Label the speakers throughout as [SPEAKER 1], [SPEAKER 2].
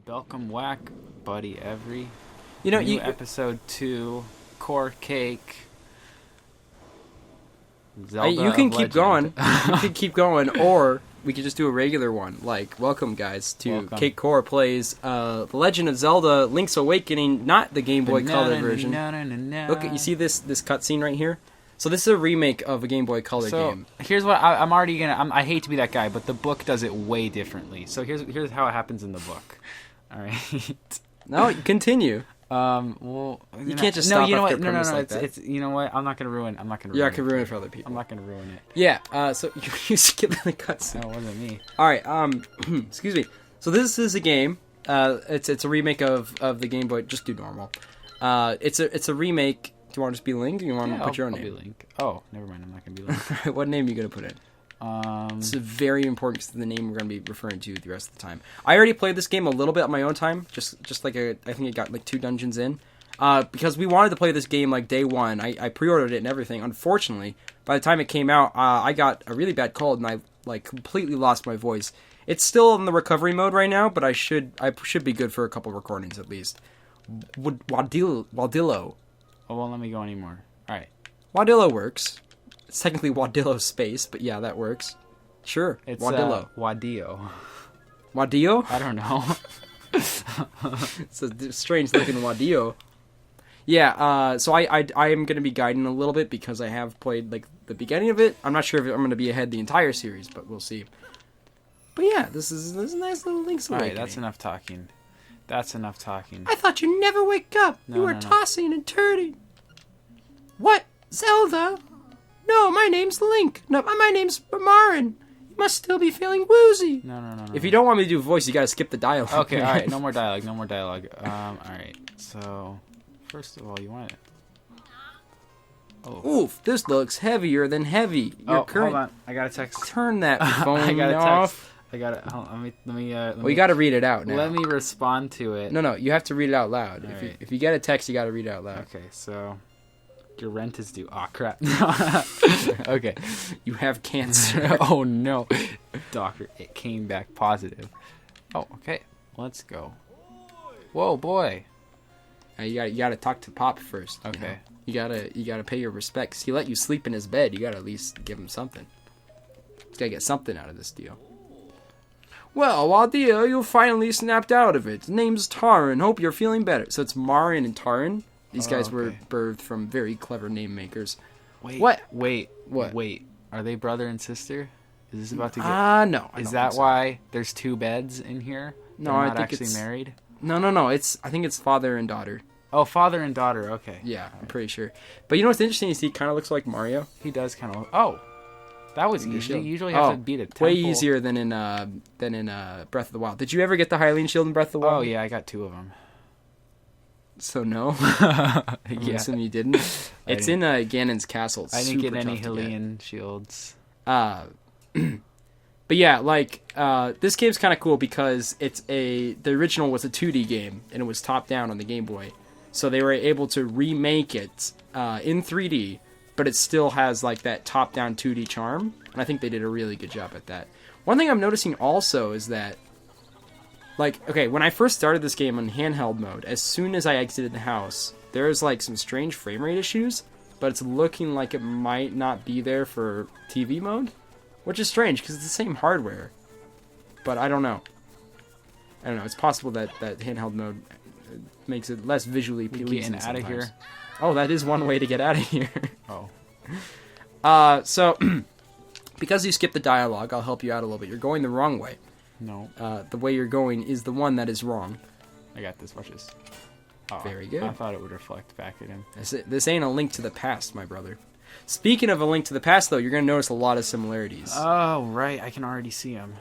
[SPEAKER 1] Welcome whack, buddy. Every
[SPEAKER 2] You know,
[SPEAKER 1] new
[SPEAKER 2] you
[SPEAKER 1] episode 2, core cake. Zelda
[SPEAKER 2] you can
[SPEAKER 1] of
[SPEAKER 2] keep
[SPEAKER 1] Legend.
[SPEAKER 2] going. You can keep going, or we could just do a regular one. Like, welcome guys to
[SPEAKER 1] Welcome.
[SPEAKER 2] Cakecore plays The Legend of Zelda: Link's Awakening, not the Game Boy Color version. Look, you see this cutscene right here? So this is a remake of a Game Boy Color game.
[SPEAKER 1] Here's what I'm already gonna. I hate to be that guy, but the book does it way differently. So here's how it happens in the book. All right.
[SPEAKER 2] No, continue.
[SPEAKER 1] Well,
[SPEAKER 2] You can't just stop
[SPEAKER 1] you know
[SPEAKER 2] after
[SPEAKER 1] what?
[SPEAKER 2] a
[SPEAKER 1] No,
[SPEAKER 2] premise like
[SPEAKER 1] it's,
[SPEAKER 2] that.
[SPEAKER 1] it's you know what? I'm not gonna ruin.
[SPEAKER 2] Yeah, I could ruin it for other people.
[SPEAKER 1] I'm not gonna ruin it.
[SPEAKER 2] Yeah. So you skipped the cutscene.
[SPEAKER 1] No, it wasn't me.
[SPEAKER 2] All right. Excuse me. So this is a game. It's a remake of the Game Boy. Just do normal. It's a remake. Do you want to just be Link? Or you want to put your own
[SPEAKER 1] I'll
[SPEAKER 2] name?
[SPEAKER 1] be Link. Oh, never mind. I'm not gonna be Link.
[SPEAKER 2] What name are you gonna put in?
[SPEAKER 1] This
[SPEAKER 2] It's very important because the name we're going to be referring to the rest of the time. I already played this game a little bit on my own time, just like I think it got like 2 dungeons in. Because we wanted to play this game like day one. I pre-ordered it and everything. Unfortunately, by the time it came out, I got a really bad cold and I like completely lost my voice. It's still in the recovery mode right now, but I should be good for a couple recordings at least. Wadillo.
[SPEAKER 1] Oh, won't let me go anymore. All right.
[SPEAKER 2] Wadillo works. It's technically Wadillo space, but yeah, that works. Sure,
[SPEAKER 1] It's
[SPEAKER 2] Wadillo.
[SPEAKER 1] Wadio.
[SPEAKER 2] Wadillo?
[SPEAKER 1] I don't know.
[SPEAKER 2] It's a strange looking Wadillo. Yeah, so I am going to be guiding a little bit because I have played like the beginning of it. I'm not sure if I'm going to be ahead the entire series, but we'll see. But yeah, this is a nice little Link's
[SPEAKER 1] All
[SPEAKER 2] Awakening.
[SPEAKER 1] right, that's enough talking. That's enough talking.
[SPEAKER 2] I thought you'd never wake up.
[SPEAKER 1] No,
[SPEAKER 2] You were
[SPEAKER 1] no, no.
[SPEAKER 2] tossing and turning. What? Zelda? No, my name's Link. No, my name's Marin. You must still be feeling woozy.
[SPEAKER 1] No.
[SPEAKER 2] If you don't want me to do voice, you gotta skip the dialogue.
[SPEAKER 1] Okay, all right. No more dialogue. No more dialogue. All right. So, first of all, you want it. Oh.
[SPEAKER 2] Oof, this looks heavier than heavy. Your
[SPEAKER 1] Hold on. I got a text.
[SPEAKER 2] Turn that phone
[SPEAKER 1] I got a
[SPEAKER 2] off.
[SPEAKER 1] text. I got it. Hold on, let me.
[SPEAKER 2] Well, you gotta read it out now.
[SPEAKER 1] Let me respond to it.
[SPEAKER 2] No, you have to read it out loud.
[SPEAKER 1] All
[SPEAKER 2] If
[SPEAKER 1] right.
[SPEAKER 2] you get a text, you gotta read it out loud.
[SPEAKER 1] Okay, so your rent is due. Oh crap. Okay.
[SPEAKER 2] You have cancer.
[SPEAKER 1] Oh no, doctor, it came back positive. Oh, okay. Let's go. Whoa, boy.
[SPEAKER 2] You gotta talk to Pop first.
[SPEAKER 1] Okay.
[SPEAKER 2] You gotta pay your respects. He let you sleep in his bed. You gotta at least give him something. He's gotta get something out of this deal. Well, Wadia, you finally snapped out of it. Name's Taran. Hope you're feeling better. So it's Marin and Taran. These guys were
[SPEAKER 1] okay.
[SPEAKER 2] birthed from very clever name makers.
[SPEAKER 1] Wait.
[SPEAKER 2] What?
[SPEAKER 1] Wait.
[SPEAKER 2] What?
[SPEAKER 1] Wait. Are they brother and sister? Is this about to get?
[SPEAKER 2] No. I
[SPEAKER 1] Is
[SPEAKER 2] don't
[SPEAKER 1] that
[SPEAKER 2] think so.
[SPEAKER 1] why there's 2 beds in here?
[SPEAKER 2] No,
[SPEAKER 1] They're
[SPEAKER 2] I
[SPEAKER 1] not
[SPEAKER 2] think
[SPEAKER 1] actually
[SPEAKER 2] it's
[SPEAKER 1] married.
[SPEAKER 2] No. I think it's father and daughter.
[SPEAKER 1] Oh, father and daughter. Okay.
[SPEAKER 2] Yeah, I'm pretty sure. But you know what's interesting is he kind of looks like Mario.
[SPEAKER 1] He does kind of. Oh, that was easy.
[SPEAKER 2] shield.
[SPEAKER 1] You usually have to beat a temple.
[SPEAKER 2] Way easier than in Breath of the Wild. Did you ever get the Hylian shield in Breath of the Wild?
[SPEAKER 1] Oh yeah, I got 2 of them.
[SPEAKER 2] So no. I'm
[SPEAKER 1] Yeah.
[SPEAKER 2] assuming you didn't. It's in Ganon's castle. It's
[SPEAKER 1] I didn't get
[SPEAKER 2] super
[SPEAKER 1] any
[SPEAKER 2] tough to get.
[SPEAKER 1] Hylian shields.
[SPEAKER 2] But yeah, like this game's kind of cool because the original was a 2D game and it was top down on the Game Boy, so they were able to remake it in 3D, but it still has like that top down 2D charm, and I think they did a really good job at that. One thing I'm noticing also is that, like, okay, when I first started this game on handheld mode, as soon as I exited the house, there's like some strange frame rate issues, but it's looking like it might not be there for TV mode. Which is strange, because it's the same hardware. But I don't know. It's possible that handheld mode makes it less visually pleasing
[SPEAKER 1] Getting out of
[SPEAKER 2] sometimes.
[SPEAKER 1] here.
[SPEAKER 2] Oh, that is one way to get out of here.
[SPEAKER 1] Oh.
[SPEAKER 2] So, because you skipped the dialogue, I'll help you out a little bit. You're going the wrong way.
[SPEAKER 1] No.
[SPEAKER 2] The way you're going is the one that is wrong.
[SPEAKER 1] I got this. Watch this. Oh,
[SPEAKER 2] Very good.
[SPEAKER 1] I thought it would reflect back at him.
[SPEAKER 2] This ain't a link to the past, my brother. Speaking of a link to the past, though, you're going to notice a lot of similarities.
[SPEAKER 1] Oh, right. I can already see him.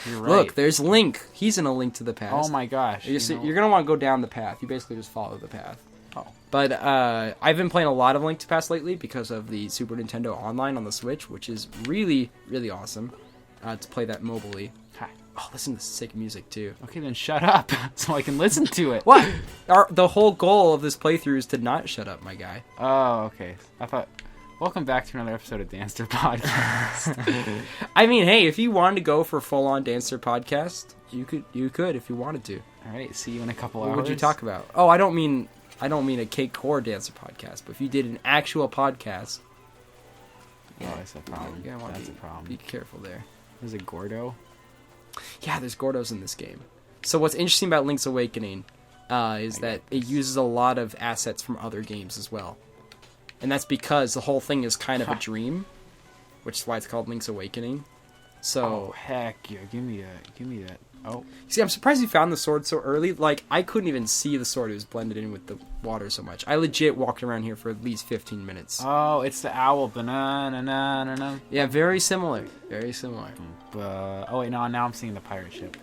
[SPEAKER 1] You're right.
[SPEAKER 2] Look, there's Link. He's in a link to the past.
[SPEAKER 1] Oh my gosh.
[SPEAKER 2] You're going to want to go down the path. You basically just follow the path.
[SPEAKER 1] Oh.
[SPEAKER 2] But I've been playing a lot of Link to Past lately because of the Super Nintendo Online on the Switch, which is really, really awesome to play that mobily.
[SPEAKER 1] Hi.
[SPEAKER 2] Oh, listen to the sick music, too.
[SPEAKER 1] Okay, then shut up so I can listen to it.
[SPEAKER 2] What? The whole goal of this playthrough is to not shut up, my guy.
[SPEAKER 1] Oh, okay. I thought... Welcome back to another episode of Danster Podcast.
[SPEAKER 2] I mean, hey, if you wanted to go for full-on Dancer podcast, you could if you wanted to.
[SPEAKER 1] All right, see you in a couple hours.
[SPEAKER 2] What would you talk about? Oh, I don't mean a Cakecore Dancer podcast, but if you did an actual podcast,
[SPEAKER 1] Oh, that's a problem. That's a problem.
[SPEAKER 2] Be careful there.
[SPEAKER 1] There's a Gordo.
[SPEAKER 2] Yeah, there's Gordos in this game. So what's interesting about Link's Awakening is that it uses a lot of assets from other games as well. And that's because the whole thing is kind of a dream, which is why it's called Link's Awakening. So,
[SPEAKER 1] oh, heck yeah. Give me that. Oh.
[SPEAKER 2] See, I'm surprised you found the sword so early. Like, I couldn't even see the sword. It was blended in with the water so much. I legit walked around here for at least 15 minutes.
[SPEAKER 1] Oh, it's the owl. Banana.
[SPEAKER 2] Yeah, very similar. Very similar.
[SPEAKER 1] Oh, wait, no, now I'm seeing the pirate ship.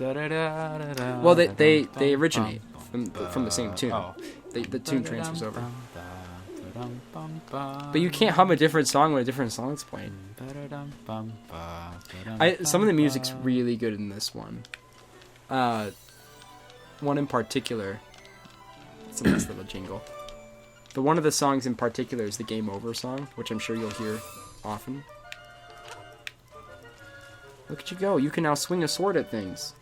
[SPEAKER 2] Well, they originate from the same tune.
[SPEAKER 1] Oh.
[SPEAKER 2] The tune transfers over. But you can't hum a different song when a different song's playing. Some of the music's really good in this one. One in particular. It's a nice little jingle. But one of the songs in particular is the Game Over song, which I'm sure you'll hear often. Look at you go. You can now swing a sword at things.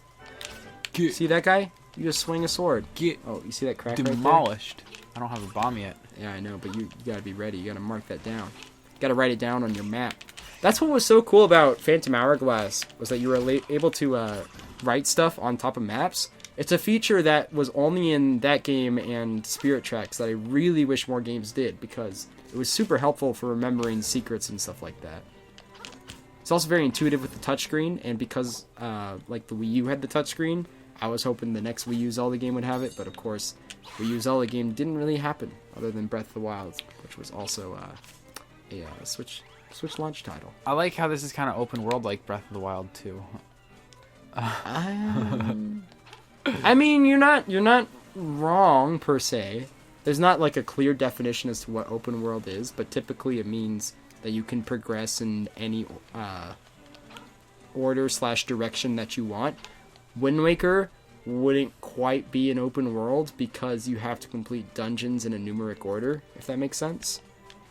[SPEAKER 2] See that guy? You just swing a sword. Oh, you see that crack
[SPEAKER 1] demolished.
[SPEAKER 2] Right there?
[SPEAKER 1] I don't have a bomb yet.
[SPEAKER 2] Yeah, I know, but you gotta be ready. You gotta mark that down. You gotta write it down on your map. That's what was so cool about Phantom Hourglass, was that you were able to write stuff on top of maps. It's a feature that was only in that game and Spirit Tracks that I really wish more games did, because it was super helpful for remembering secrets and stuff like that. It's also very intuitive with the touchscreen, and because like the Wii U had the touchscreen, I was hoping the next Wii U Zelda game would have it, but of course, Wii U Zelda game didn't really happen, other than Breath of the Wild, which was also a Switch launch title.
[SPEAKER 1] I like how this is kind of open world like Breath of the Wild too.
[SPEAKER 2] I mean, you're not wrong per se. There's not like a clear definition as to what open world is, but typically it means that you can progress in any order/direction that you want. Wind Waker wouldn't quite be an open world because you have to complete dungeons in a numeric order, if that makes sense.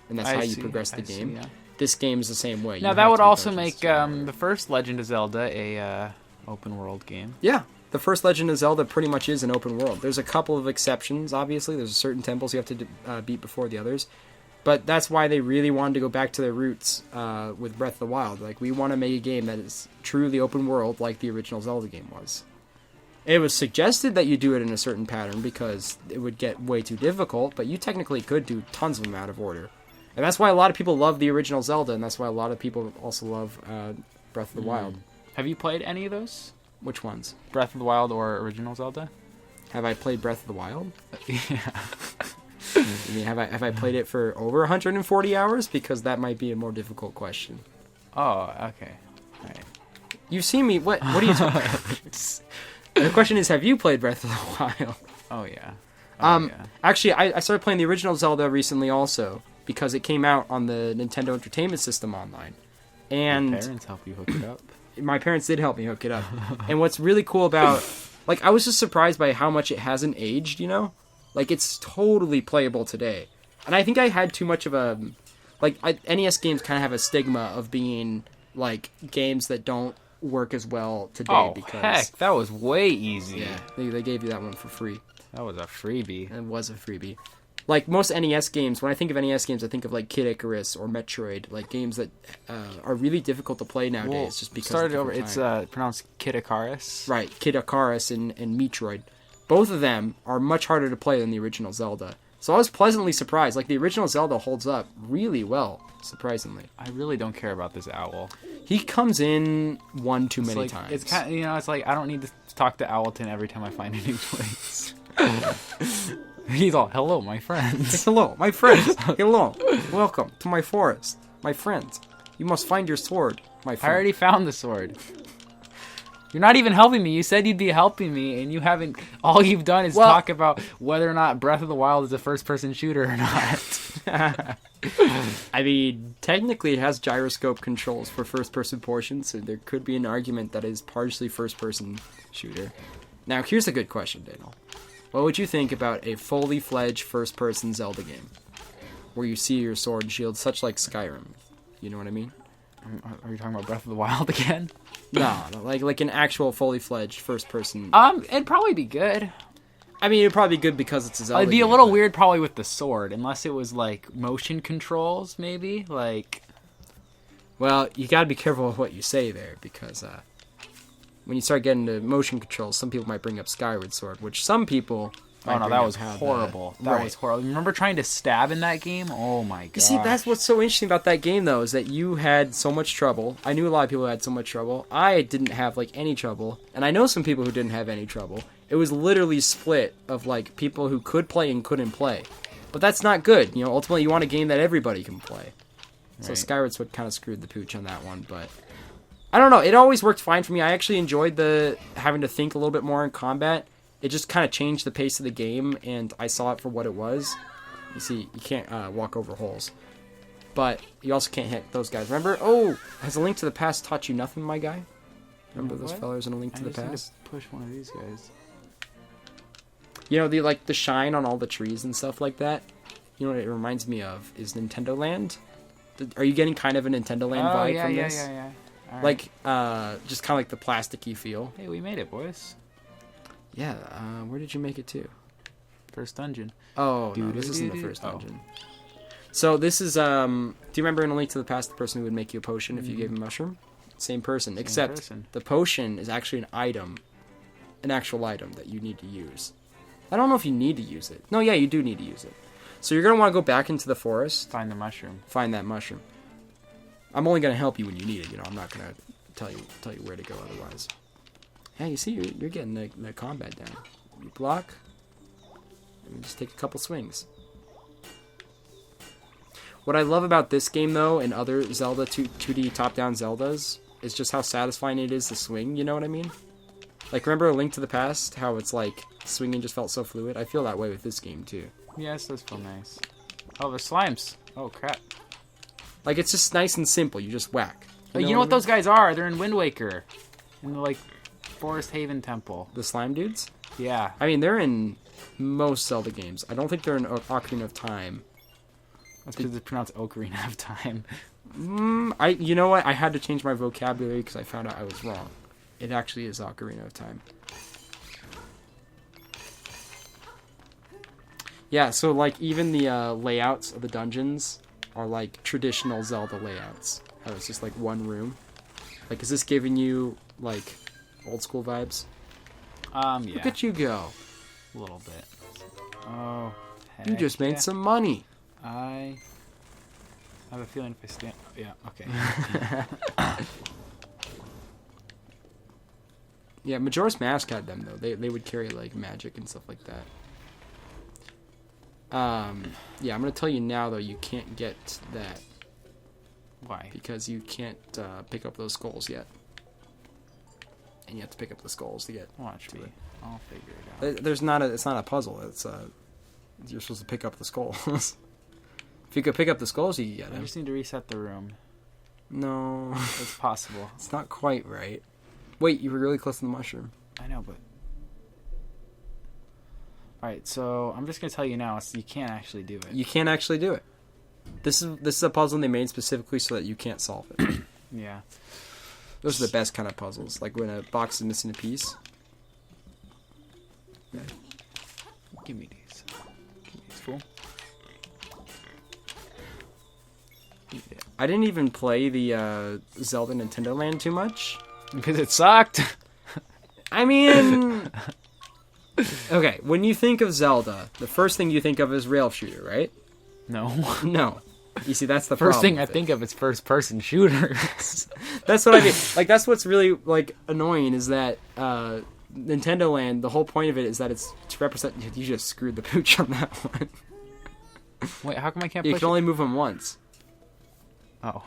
[SPEAKER 2] And that's how you progress the game.
[SPEAKER 1] Yeah.
[SPEAKER 2] This game is the same way.
[SPEAKER 1] Now, that would also make the first Legend of Zelda a open world game.
[SPEAKER 2] Yeah, the first Legend of Zelda pretty much is an open world. There's a couple of exceptions, obviously. There's certain temples you have to beat before the others. But that's why they really wanted to go back to their roots with Breath of the Wild. Like, we want to make a game that is truly open world like the original Zelda game was. It was suggested that you do it in a certain pattern because it would get way too difficult, but you technically could do tons of them out of order. And that's why a lot of people love the original Zelda, and that's why a lot of people also love Breath of the Wild.
[SPEAKER 1] Have you played any of those?
[SPEAKER 2] Which ones?
[SPEAKER 1] Breath of the Wild or original Zelda?
[SPEAKER 2] Have I played Breath of the Wild?
[SPEAKER 1] Yeah.
[SPEAKER 2] I mean, have I played it for over 140 hours? Because that might be a more difficult question.
[SPEAKER 1] Oh, okay. All right.
[SPEAKER 2] You've seen me. What are you talking about? The question is, have you played Breath of the Wild?
[SPEAKER 1] Oh, yeah.
[SPEAKER 2] Yeah. Actually, I started playing the original Zelda recently also, because it came out on the Nintendo Entertainment System online. And
[SPEAKER 1] your parents help you hook it up?
[SPEAKER 2] My parents did help me hook it up. And what's really cool about... Like, I was just surprised by how much it hasn't aged, you know? Like, it's totally playable today. And I think I had too much of a... Like, NES games kind of have a stigma of being, like, games that don't work as well today.
[SPEAKER 1] Oh,
[SPEAKER 2] because,
[SPEAKER 1] heck, that was way easy.
[SPEAKER 2] Yeah, they gave you that one for free.
[SPEAKER 1] That was a freebie.
[SPEAKER 2] It was a freebie. Like, most NES games, when I think of NES games, I think of, like, Kid Icarus or Metroid. Like, games that are really difficult to play nowadays just because
[SPEAKER 1] started over. It's pronounced Kid Icarus.
[SPEAKER 2] Right, Kid Icarus and Metroid. Both of them are much harder to play than the original Zelda. So I was pleasantly surprised. Like, the original Zelda holds up really well, surprisingly.
[SPEAKER 1] I really don't care about this owl.
[SPEAKER 2] He comes in one too many times.
[SPEAKER 1] It's kind of, it's like I don't need to talk to Owlton every time I find a new place. He's all, hello, my friends.
[SPEAKER 2] Hello, my friends. Hello. Welcome to my forest. My friends. You must find your sword, my friend.
[SPEAKER 1] I already found the sword. You're not even helping me. You said you'd be helping me, and you haven't. All you've done is talk about whether or not Breath of the Wild is a first-person shooter or not.
[SPEAKER 2] I mean, technically it has gyroscope controls for first-person portions, so there could be an argument that it is partially first-person shooter. Now, here's a good question, Daniel. What would you think about a fully fledged first-person Zelda game? where you see your sword and shield, such like Skyrim. You know what I mean?
[SPEAKER 1] Are you talking about Breath of the Wild again?
[SPEAKER 2] No, like an actual fully fledged first person.
[SPEAKER 1] It'd probably be good.
[SPEAKER 2] I mean, it'd probably be good because it's a Zelda.
[SPEAKER 1] It'd be a
[SPEAKER 2] game,
[SPEAKER 1] little
[SPEAKER 2] but...
[SPEAKER 1] weird probably with the sword, unless it was like motion controls, maybe like.
[SPEAKER 2] Well, you gotta be careful with what you say there, because when you start getting to motion controls, some people might bring up Skyward Sword, which some people.
[SPEAKER 1] Oh no, that was horrible. That was horrible. Remember trying to stab in that game? Oh my god.
[SPEAKER 2] You see, that's what's so interesting about that game, though, is that you had so much trouble. I knew a lot of people who had so much trouble. I didn't have like any trouble, and I know some people who didn't have any trouble. It was literally split of like people who could play and couldn't play, but that's not good. You know, ultimately, you want a game that everybody can play. Right. So Skyward Sword kind of screwed the pooch on that one, but I don't know. It always worked fine for me. I actually enjoyed the having to think a little bit more in combat. It just kind of changed the pace of the game, and I saw it for what it was. You see, you can't walk over holes. But you also can't hit those guys. Remember? Oh, has A Link to the Past taught you nothing, my guy? Remember those fellas in A Link to the Past?
[SPEAKER 1] Need to push one of these guys.
[SPEAKER 2] You know, the shine on all the trees and stuff like that? You know what it reminds me of is Nintendo Land. Are you getting kind of a Nintendo Land vibe from this?
[SPEAKER 1] Yeah. All
[SPEAKER 2] like, just kind of like the plasticky feel.
[SPEAKER 1] Hey, we made it, boys.
[SPEAKER 2] Yeah, where did you make it to?
[SPEAKER 1] First dungeon.
[SPEAKER 2] Oh, no, this isn't the first dungeon. So this is, do you remember in A Link to the Past, the person who would make you a potion if you gave him a mushroom? Same person, except the potion is actually an item, an actual item that you need to use. I don't know if you need to use it. No, yeah, you do need to use it. So you're going to want to go back into the forest.
[SPEAKER 1] Find the mushroom.
[SPEAKER 2] Find that mushroom. I'm only going to help you when you need it, you know, I'm not going to tell you where to go otherwise. Yeah, you see, you're getting the combat down. You block, and just take a couple swings. What I love about this game, though, and other Zelda 2D top-down Zeldas, is just how satisfying it is to swing, you know what I mean? Like, remember A Link to the Past? How it's like, swinging just felt so fluid? I feel that way with this game, too.
[SPEAKER 1] Yes, does feel nice. Oh, the slimes. Oh, crap.
[SPEAKER 2] Like, it's just nice and simple. You just whack.
[SPEAKER 1] You know what those guys are? They're in Wind Waker. In the, like... Forest Haven Temple.
[SPEAKER 2] The slime dudes?
[SPEAKER 1] Yeah.
[SPEAKER 2] I mean, they're in most Zelda games. I don't think they're in Ocarina of Time.
[SPEAKER 1] That's because it's pronounced Ocarina of Time.
[SPEAKER 2] You know what? I had to change my vocabulary because I found out I was wrong. It actually is Ocarina of Time. Yeah, so like even the layouts of the dungeons are like traditional Zelda layouts. How it's just like one room. Like, is this giving you like old school vibes?
[SPEAKER 1] Yeah.
[SPEAKER 2] Look at you go.
[SPEAKER 1] A little bit. Oh,
[SPEAKER 2] you just made some money.
[SPEAKER 1] I have a feeling if I stand... Yeah, okay.
[SPEAKER 2] Yeah, Majora's Mask had them, though. They would carry, like, magic and stuff like that. Yeah, I'm going to tell you now, though, you can't get that.
[SPEAKER 1] Why?
[SPEAKER 2] Because you can't pick up those skulls yet. And you have to pick up the skulls to get
[SPEAKER 1] Watch me.
[SPEAKER 2] it.
[SPEAKER 1] I'll figure it out.
[SPEAKER 2] It's not a puzzle. It's you're supposed to pick up the skulls. If you could pick up the skulls, you could get them.
[SPEAKER 1] I just need to reset the room.
[SPEAKER 2] No.
[SPEAKER 1] It's possible.
[SPEAKER 2] It's not quite right. Wait, you were really close to the mushroom.
[SPEAKER 1] I know, but... Alright, so I'm just going to tell you now, so you can't actually do it.
[SPEAKER 2] You can't actually do it. This is a puzzle they made specifically so that you can't solve it.
[SPEAKER 1] Yeah.
[SPEAKER 2] Those are the best kind of puzzles, like when a box is missing a piece.
[SPEAKER 1] Yeah. Give me these. Give me these, fool.
[SPEAKER 2] I didn't even play the Zelda Nintendo Land too much.
[SPEAKER 1] Because it sucked.
[SPEAKER 2] I mean... Okay, when you think of Zelda, the first thing you think of is rail shooter, right?
[SPEAKER 1] No.
[SPEAKER 2] No. You see, that's the
[SPEAKER 1] first thing I think of is first-person shooters.
[SPEAKER 2] That's what I mean. Like, that's what's really, like, annoying is that Nintendo Land, the whole point of it is that it's to represent... You just screwed the pooch on that one.
[SPEAKER 1] Wait, how come I can't
[SPEAKER 2] You
[SPEAKER 1] push
[SPEAKER 2] can only move them once.
[SPEAKER 1] Oh.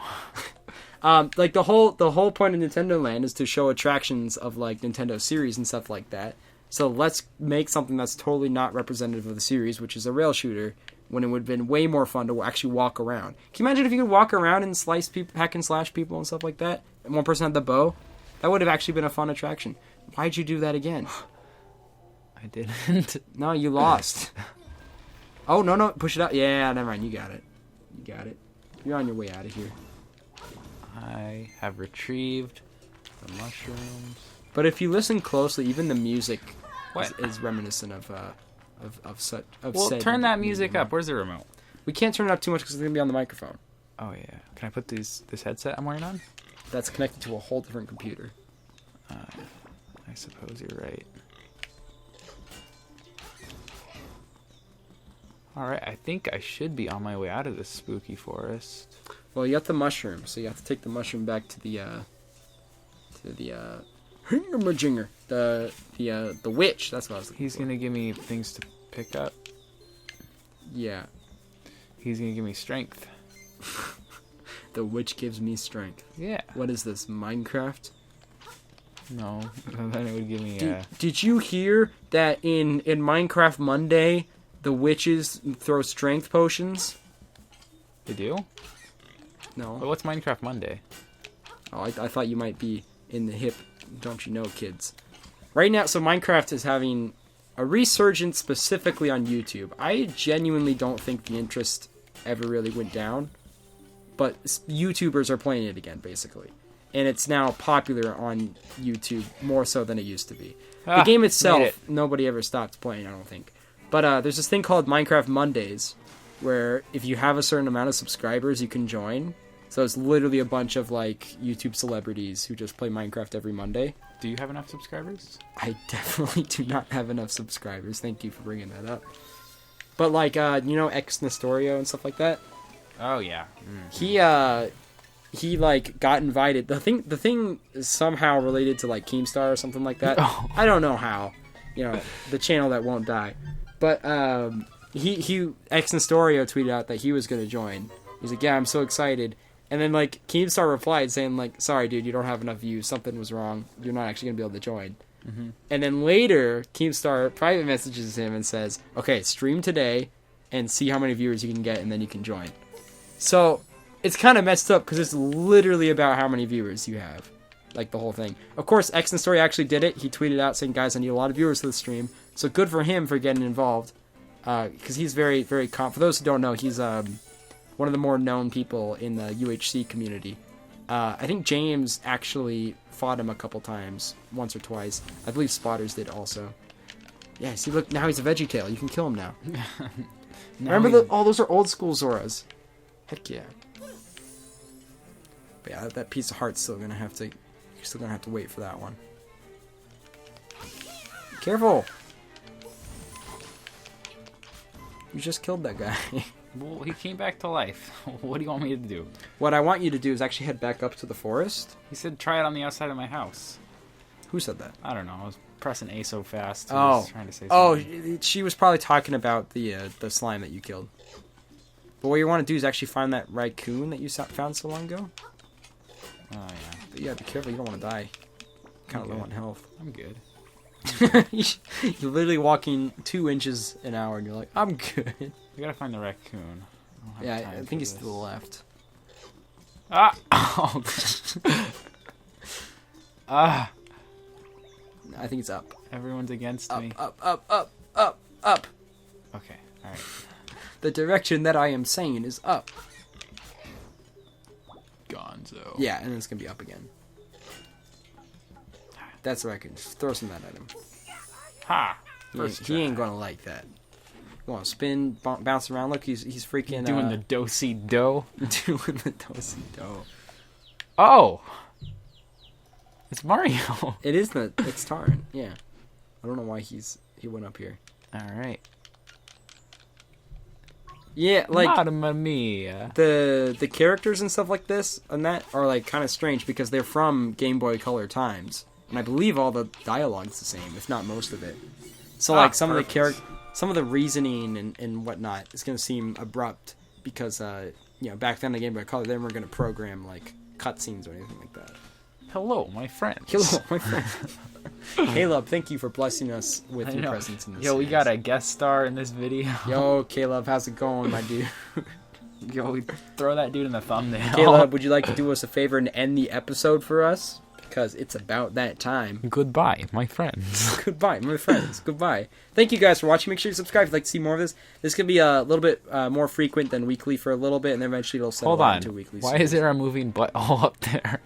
[SPEAKER 2] Like, the whole point of Nintendo Land is to show attractions of, like, Nintendo series and stuff like that. So let's make something that's totally not representative of the series, which is a rail shooter, when it would have been way more fun to actually walk around. Can you imagine if you could walk around and slice people, hack and slash people and stuff like that? And one person had the bow? That would have actually been a fun attraction. Why'd you do that again?
[SPEAKER 1] I didn't.
[SPEAKER 2] No, you lost. Oh, no, push it out. Yeah, never mind, you got it. You got it. You're on your way out of here.
[SPEAKER 1] I have retrieved the mushrooms.
[SPEAKER 2] But if you listen closely, even the music
[SPEAKER 1] What?
[SPEAKER 2] is reminiscent of such.
[SPEAKER 1] Well, turn that music up. Where's the remote?
[SPEAKER 2] We can't turn it up too much because it's gonna be on the microphone.
[SPEAKER 1] Oh yeah. Can I put this headset I'm wearing on?
[SPEAKER 2] That's connected to a whole different computer.
[SPEAKER 1] I suppose you're right. Alright, I think I should be on my way out of this spooky forest.
[SPEAKER 2] Well, you got the mushroom, so you have to take the mushroom back to the Majinger. The witch. That's what I was looking
[SPEAKER 1] He's
[SPEAKER 2] for.
[SPEAKER 1] gonna give me things to pick up.
[SPEAKER 2] Yeah.
[SPEAKER 1] He's gonna give me strength.
[SPEAKER 2] The witch gives me strength.
[SPEAKER 1] Yeah.
[SPEAKER 2] What is this, Minecraft?
[SPEAKER 1] No. Then it would give me
[SPEAKER 2] Did you hear that in Minecraft Monday, the witches throw strength potions?
[SPEAKER 1] They do?
[SPEAKER 2] No.
[SPEAKER 1] But what's Minecraft Monday?
[SPEAKER 2] Oh, I thought you might be in the hip, don't you know, kids. Right now, so Minecraft is having a resurgence specifically on YouTube. I genuinely don't think the interest ever really went down, but YouTubers are playing it again, basically. And it's now popular on YouTube more so than it used to be. The game itself, nobody ever stopped playing, I don't think. But there's this thing called Minecraft Mondays, where if you have a certain amount of subscribers, you can join. So it's literally a bunch of, like, YouTube celebrities who just play Minecraft every Monday.
[SPEAKER 1] Do you have enough subscribers?
[SPEAKER 2] I definitely do not have enough subscribers. Thank you for bringing that up. But, like, you know, X Nestorio and stuff like that?
[SPEAKER 1] Oh, yeah.
[SPEAKER 2] He like, got invited. The thing is somehow related to, like, Keemstar or something like that.
[SPEAKER 1] Oh.
[SPEAKER 2] I don't know how. You know, the channel that won't die. But, X Nestorio tweeted out that he was going to join. He's like, yeah, I'm so excited. And then, like, Keemstar replied saying, like, sorry, dude, you don't have enough views. Something was wrong. You're not actually going to be able to join. Mm-hmm. And then later, Keemstar private messages him and says, okay, stream today and see how many viewers you can get, and then you can join. So, it's kind of messed up because it's literally about how many viewers you have. Like, the whole thing. Of course, X Story actually did it. He tweeted out saying, guys, I need a lot of viewers for the stream. So, good for him for getting involved. Because he's very, very for those who don't know, he's one of the more known people in the UHC community. I think James actually fought him a couple times, once or twice. I believe Spotters did also. Yeah, see, look, now he's a VeggieTale. You can kill him now. Remember, those are old school Zoras. Heck yeah. But yeah, that piece of heart's still gonna have to. You're still gonna have to wait for that one. Careful! You just killed that guy.
[SPEAKER 1] Well, he came back to life. What do you want me to do?
[SPEAKER 2] What I want you to do is actually head back up to the forest.
[SPEAKER 1] He said try it on the outside of my house.
[SPEAKER 2] Who said that?
[SPEAKER 1] I don't know. I was pressing A so fast.
[SPEAKER 2] Oh,
[SPEAKER 1] I was trying to say something.
[SPEAKER 2] She was probably talking about the slime that you killed. But what you want to do is actually find that raccoon that you found so long ago.
[SPEAKER 1] Oh, yeah.
[SPEAKER 2] But yeah, be careful. You don't want to die. Kind of low on health.
[SPEAKER 1] I'm good.
[SPEAKER 2] You're literally walking 2 inches an hour, and you're like, I'm good.
[SPEAKER 1] We gotta find the raccoon.
[SPEAKER 2] Yeah, I think he's to the left.
[SPEAKER 1] Ah! Oh. Ah!
[SPEAKER 2] I think it's up.
[SPEAKER 1] Everyone's against me.
[SPEAKER 2] Up.
[SPEAKER 1] Okay, alright.
[SPEAKER 2] The direction that I am saying is up.
[SPEAKER 1] Gonzo.
[SPEAKER 2] Yeah, and then it's gonna be up again. That's what I can just throw some of that at him.
[SPEAKER 1] Ha!
[SPEAKER 2] He ain't gonna like that. You want to spin, bounce around? Look, he's freaking
[SPEAKER 1] doing the do-si-do.
[SPEAKER 2] Doing the do-si-do.
[SPEAKER 1] Oh! It's Mario.
[SPEAKER 2] It's Taran. Yeah. I don't know why he went up here.
[SPEAKER 1] Alright.
[SPEAKER 2] Yeah, like
[SPEAKER 1] Mamma mia.
[SPEAKER 2] the characters and stuff like this and that are like kind of strange because they're from Game Boy Color times, and I believe all the dialogue's the same, if not most of it. So like some of the reasoning and whatnot is going to seem abrupt because back then the Game Boy Color they weren't going to program like cutscenes or anything like that.
[SPEAKER 1] Hello, my friends.
[SPEAKER 2] Hello, my friend. Caleb, thank you for blessing us with your presence in this
[SPEAKER 1] Yo, we
[SPEAKER 2] series.
[SPEAKER 1] got a guest star in this video.
[SPEAKER 2] Yo, Caleb, how's it going, my dude?
[SPEAKER 1] Yo, throw that dude in the thumbnail.
[SPEAKER 2] Caleb, would you like to do us a favor and end the episode for us? because it's about that time.
[SPEAKER 1] Goodbye, my friends.
[SPEAKER 2] Goodbye, my friends. Goodbye. Thank you guys for watching. Make sure you subscribe if you'd like to see more of this. This could be a little bit more frequent than weekly for a little bit, and then eventually it'll settle
[SPEAKER 1] Hold on.
[SPEAKER 2] into weekly.
[SPEAKER 1] Why is there a moving butthole up there?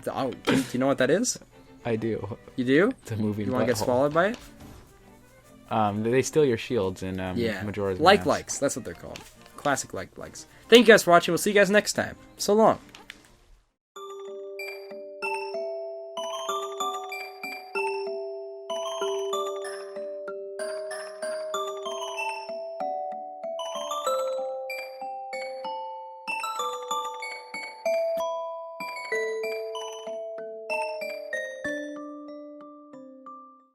[SPEAKER 2] Oh, do you know what that is?
[SPEAKER 1] I do.
[SPEAKER 2] You do?
[SPEAKER 1] It's a moving butthole.
[SPEAKER 2] You want to get swallowed by it?
[SPEAKER 1] They steal your shields in
[SPEAKER 2] Yeah.
[SPEAKER 1] Majora's
[SPEAKER 2] Like
[SPEAKER 1] Mask.
[SPEAKER 2] likes. That's what they're called. Classic like likes. Thank you guys for watching. We'll see you guys next time. So long.